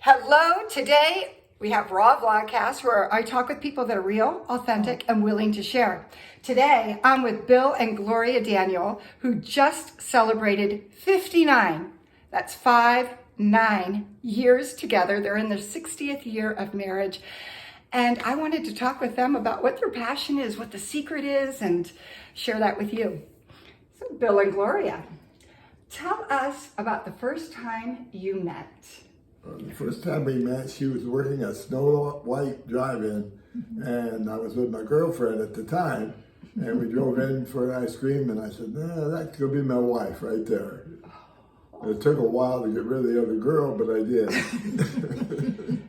Hello, today we have R.A.W.Vlogcast where I talk with people that are real, authentic, and willing to share. Today, I'm with Bill and Gloria Daniel, who just celebrated 59. That's 9 years together. They're in their 60th year of marriage. And I wanted to talk with them about what their passion is, what the secret is, and share that with you. So, Bill and Gloria, tell us about the first time you met. The first time we met, she was working at Snow White Drive-In, and I was with my girlfriend at the time, and we drove in for an ice cream, and I said, nah, that's going to be my wife right there. It took a while to get rid of the other girl, but I did.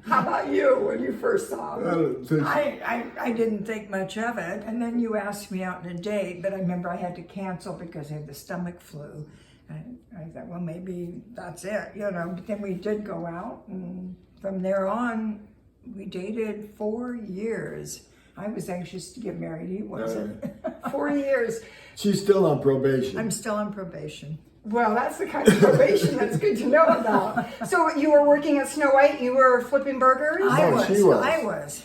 How about you when you first saw her? I didn't think much of it, and then you asked me out on a date, but I remember I had to cancel because I had the stomach flu. And I thought, well, maybe that's it, you know. But then we did go out, and from there on, we dated 4 years. I was anxious to get married. He wasn't. 4 years. She's still on probation. I'm still on probation. Well, that's the kind of probation that's good to know about. So you were working at Snow White. You were flipping burgers. She was.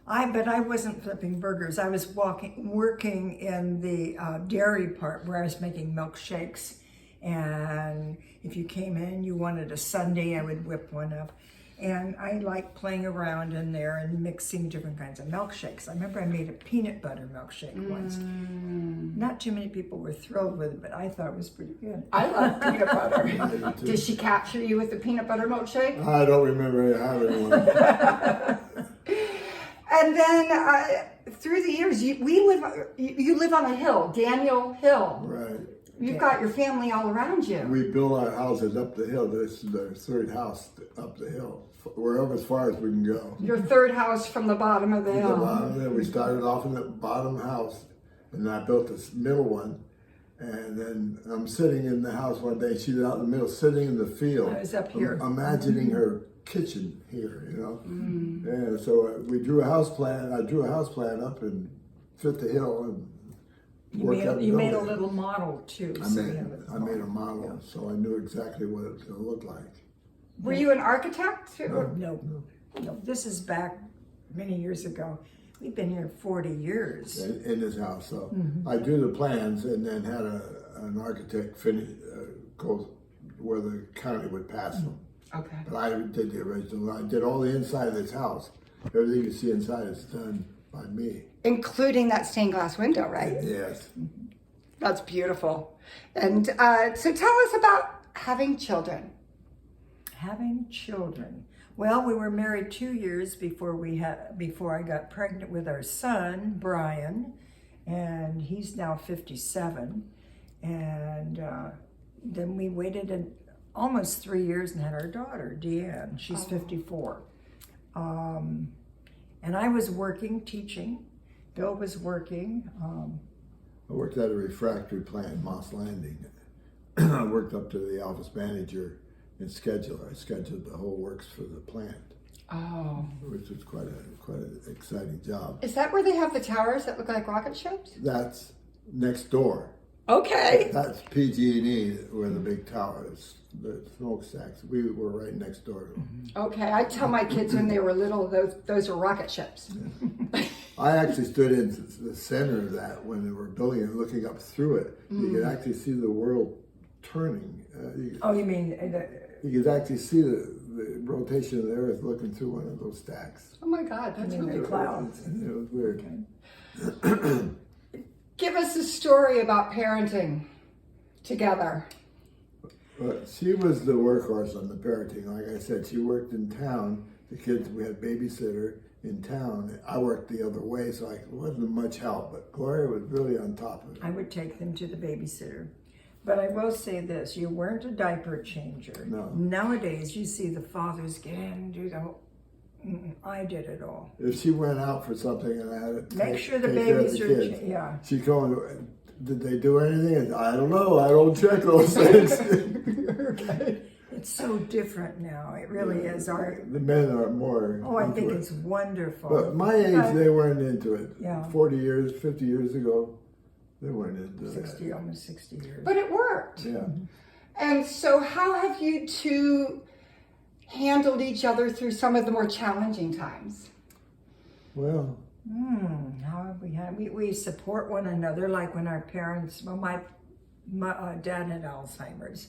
But I wasn't flipping burgers. I was working in the dairy part where I was making milkshakes. And if you came in, you wanted a sundae, I would whip one up. And I liked playing around in there and mixing different kinds of milkshakes. I remember I made a peanut butter milkshake once. Not too many people were thrilled with it, but I thought it was pretty good. I love peanut butter. Did she capture you with the peanut butter milkshake? I don't remember having one. And then through the years, you live on a hill, Daniel Hill. Right. You've got your family all around you. We built our houses up the hill. This is the third house up the hill. We're up as far as we can go. Your third house from the bottom of the hill. We started off in the bottom house, and then I built this middle one. And then I'm sitting in the house one day. She's out in the middle, sitting in the field. I was up here. Imagining her kitchen here, you know. And so we drew a house plan. I drew a house plan up and fit the hill. And you made a little model too. I made a model, so I knew exactly what it was going to look like. Were you an architect? No. This is back many years ago. We've been here 40 years. In this house, so I drew the plans and then had an architect finish, go where the county would pass them. Okay. But I did the original. I did all the inside of this house. Everything you see inside is done by me. Including that stained glass window, right? Yes. That's beautiful. And so tell us about having children. Having children. Well, we were married 2 years before I got pregnant with our son, Brian, and he's now 57. And then we waited almost 3 years and had our daughter, Deanne. She's 54. And I was working, teaching. Bill was working. I worked at a refractory plant in Moss Landing. I worked up to the office manager and scheduler. I scheduled the whole works for the plant. Oh. Which was quite an exciting job. Is that where they have the towers that look like rocket ships? That's next door. Okay. That's PG&E, where the big tower is, the smokestacks. We were right next door to them. Okay, I tell my kids when they were little, those are rocket ships. I actually stood in the center of that when they were building it, looking up through it. You could actually see the world turning. You mean... You could actually see the rotation of the Earth looking through one of those stacks. Oh my God, that's really the clouds. It was weird. Okay. Give us a story about parenting together. She was the workhorse on the parenting. Like I said, she worked in town. The kids, we had babysitter in town. I worked the other way, so I wasn't much help. But Gloria was really on top of it. I would take them to the babysitter. But I will say this, you weren't a diaper changer. No. Nowadays, you see the fathers get in and do the whole... I did it all. If she went out for something and I had to make sure the take care of babies the are... kids, Yeah. she'd go and, did they do anything? I don't know. I don't check those things. Okay. It's so different now. It really is. The men are more... Oh, I think it's wonderful. But my age, they weren't into it. Yeah. 40 years, 50 years ago, they weren't into 60, almost 60 years. But it worked. Yeah. And so how have you two handled each other through some of the more challenging times? Well, How have we support one another, like when our parents, well, my dad had Alzheimer's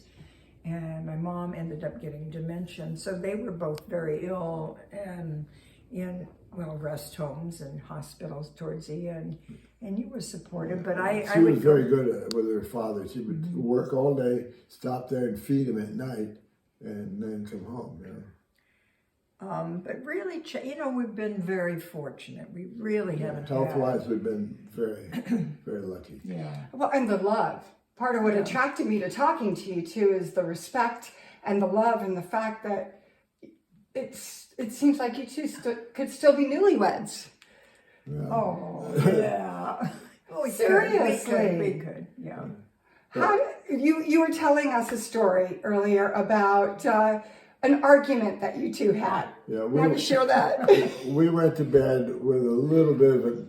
and my mom ended up getting dementia. So they were both very ill and in, well, rest homes and hospitals towards the end. And you were supportive, but she was very good with her father. She would work all day, stop there and feed him at night, and then come home, you know. But really, we've been very fortunate. We really haven't Health-wise, we've been very, very lucky. Yeah. Well, and the love. Part of what attracted me to talking to you too is the respect and the love and the fact that it seems like you two could still be newlyweds. Yeah. Oh, yeah. Oh, Seriously? We could, yeah. How you were telling us a story earlier about an argument that you two had. Yeah, Want to share that? we went to bed with a little bit of a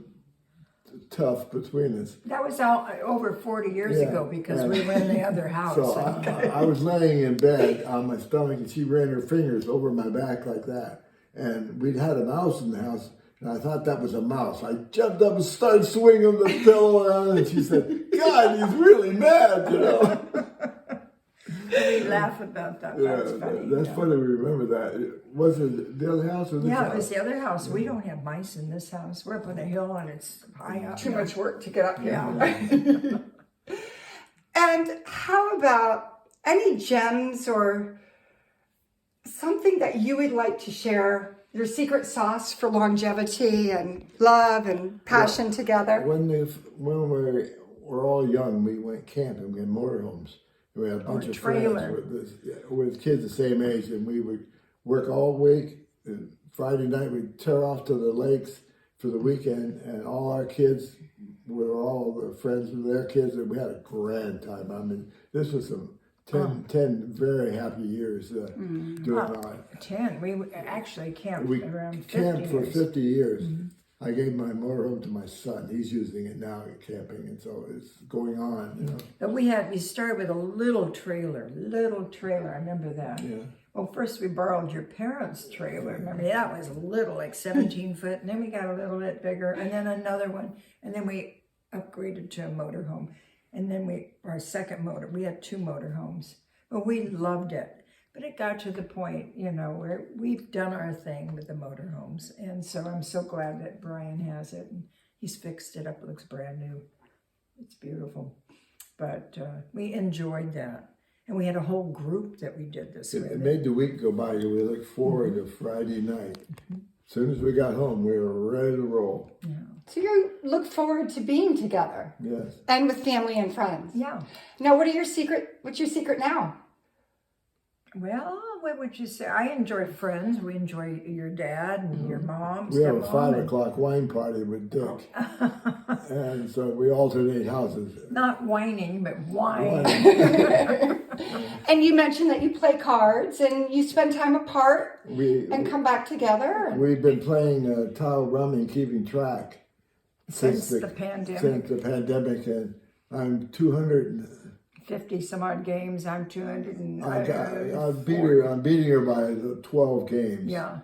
tough between us. That was over 40 years ago because we were in the other house. So I was laying in bed on my stomach, and she ran her fingers over my back like that. And we'd had a mouse in the house, and I thought that was a mouse. I jumped up and started swinging the pillow around, and she said, "God, he's really mad," you know. We laugh about that. Yeah, That's funny. that's funny. We remember that. Was it the other house or this house? Yeah, it was the other house. We don't have mice in this house. We're up on a hill and it's high up. Too much work to get up here. Yeah. And how about any gems or something that you would like to share? Your secret sauce for longevity and love and passion together? When we were all young, we went camping. We had motorhomes. We had a bunch of friends with kids the same age, and we would work all week. And Friday night, we'd tear off to the lakes for the weekend, and all our kids were all the friends with their kids, and we had a grand time. I mean, this was some 10 very happy years doing all that. 10. We actually camped around 50 camped for years. 50 years. I gave my motorhome to my son. He's using it now at camping, and so it's going on, you know. But we started with a little trailer. I remember that. Yeah. Well, first we borrowed your parents' trailer. Remember, that was little, like 17 foot. And then we got a little bit bigger, and then another one. And then we upgraded to a motorhome. And then our second motor, we had 2 motorhomes. But we loved it. But it got to the point, where we've done our thing with the motorhomes. And so I'm so glad that Brian has it. And he's fixed it up. It looks brand new. It's beautiful. But we enjoyed that. And we had a whole group that we did this with. It made the week go by. We looked forward to Friday night. As soon as we got home, we were ready to roll. Yeah. So you look forward to being together. Yes. And with family and friends. Yeah. Now, what's your secret now? Well, what would you say? I enjoy friends. We enjoy your dad and your mom. We have a 5 o'clock wine party with Dick. And so we alternate houses. Not whining, but wine. And you mentioned that you play cards and you spend time apart and come back together. We've been playing tile rummy, keeping track. Since the pandemic. Since the pandemic, and I'm 250 some odd games. I'm 200 and I'm beating her by 12 games. Yeah.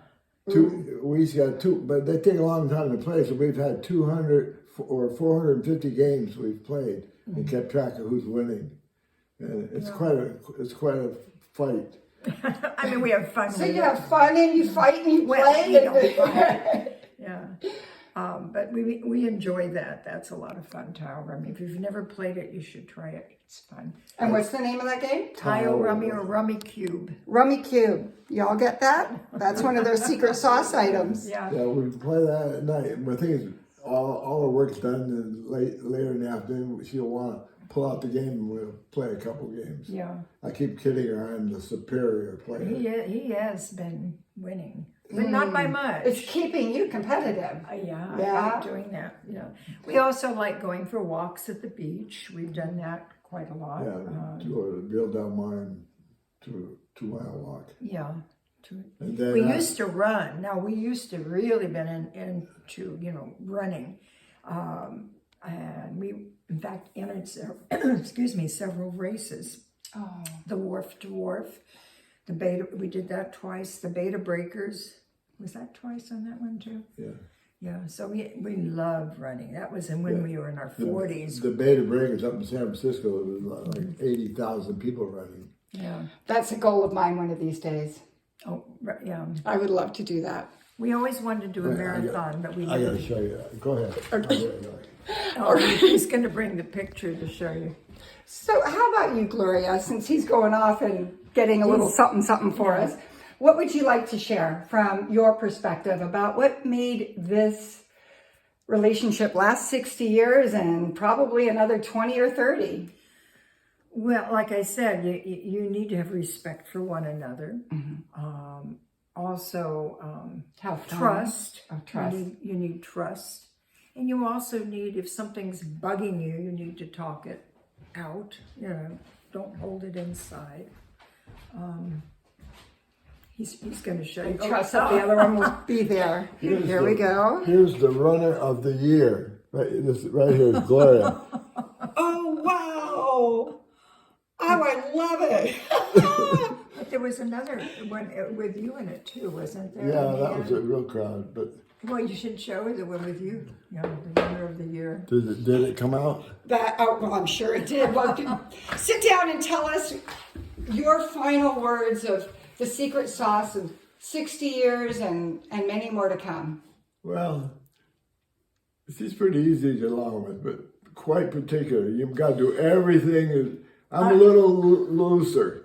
We each got 2, but they take a long time to play. So we've had 200 or 450 games we've played and kept track of who's winning. And it's quite a fight. I mean, we have fun. So you have fun and you fight and you play. We don't fight. Yeah. But we enjoy that. That's a lot of fun, tile rummy. If you've never played it, you should try it. It's fun. And what's the name of that game? Tile rummy or rummy cube. Rummy cube. Y'all get that? That's one of their secret sauce items. Yeah. Yeah, we play that at night. And the thing is, all our work's done, and later in the afternoon, she'll want to pull out the game and we'll play a couple games. Yeah. I keep kidding her I'm the superior player. He has been winning. But not by much. It's keeping you competitive. Yeah, I like doing that. Yeah. We also like going for walks at the beach. We've done that quite a lot. Yeah, to go to Bill Del Mar to 2-mile walk. Yeah. And then we used to run. Now, we used to really been into, running. And we, in fact, entered several races. Oh. The Wharf to Wharf. We did that twice. The Beta Breakers, was that twice on that one too? Yeah. Yeah, so we loved running. That was when we were in our 40s. The Beta Breakers up in San Francisco, it was like 80,000 people running. Yeah. That's a goal of mine one of these days. Oh, right, yeah. I would love to do that. We always wanted to do a marathon, but we I got never. to show you that. Go ahead. Okay. Oh, he's going to bring the picture to show you. So how about you, Gloria, since he's going off and getting a little something for us? What would you like to share from your perspective about what made this relationship last 60 years and probably another 20 or 30? Well, like I said, you need to have respect for one another. Also, Have fun. trust. Trust. You need trust. And you also need, if something's bugging you, you need to talk it out. You know, don't hold it inside. He's going to show you. Trust that the other one will be there. Here we go. Here's the runner of the year. Right here is Gloria. Oh, wow. Oh, I love it. But there was another one with you in it too, wasn't there? Yeah, that was a real crowd. But Well, you should show her the one with you. Yeah, the winner of the year. did it come out? Well, I'm sure it did. Well, sit down and tell us your final words of the secret sauce of 60 years and many more to come. Well, she's pretty easy to get along with, but quite particular. You've got to do everything. I'm a little looser.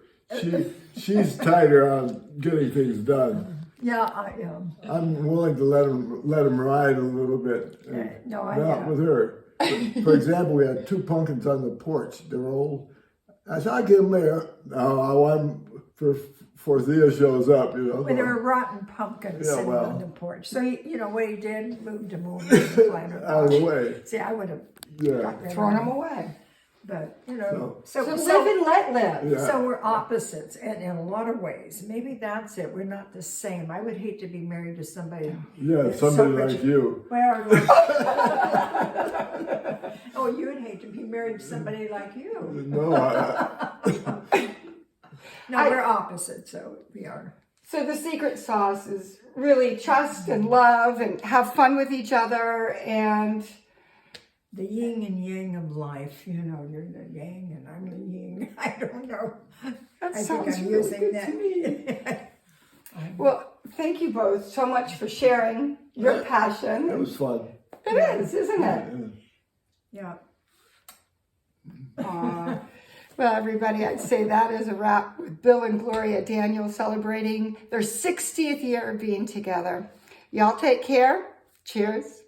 She's tighter on getting things done. Yeah, I am. I'm willing to let him ride a little bit. No, I Not am. with her. For example, we had 2 pumpkins on the porch. They were old. I said, I'll get them there. No, I want them for Thea shows up. You know. Well, there were rotten pumpkins Yeah, sitting well. on the porch. So, you know what he did? Moved them over. Out of the way. See, I would have Yeah. got rid of Throwing them them. away. But, you know, So live and let live. Yeah. So we're opposites in a lot of ways. Maybe that's it. We're not the same. I would hate to be married to somebody. Yeah, that's somebody so like you. Well, oh, you would hate to be married to somebody like you. No, No, we're opposites, so we are. So the secret sauce is really trust and love and have fun with each other and The yin and yang of life, you know, you're the yang and I'm the yin. I don't know. that I think sounds I'm really using good that. to me. Well, thank you both so much for sharing your it passion. was fun. It is, isn't it? Yeah. Well, everybody, I'd say that is a wrap with Bill and Gloria Daniel celebrating their 60th year of being together. Y'all take care. Cheers.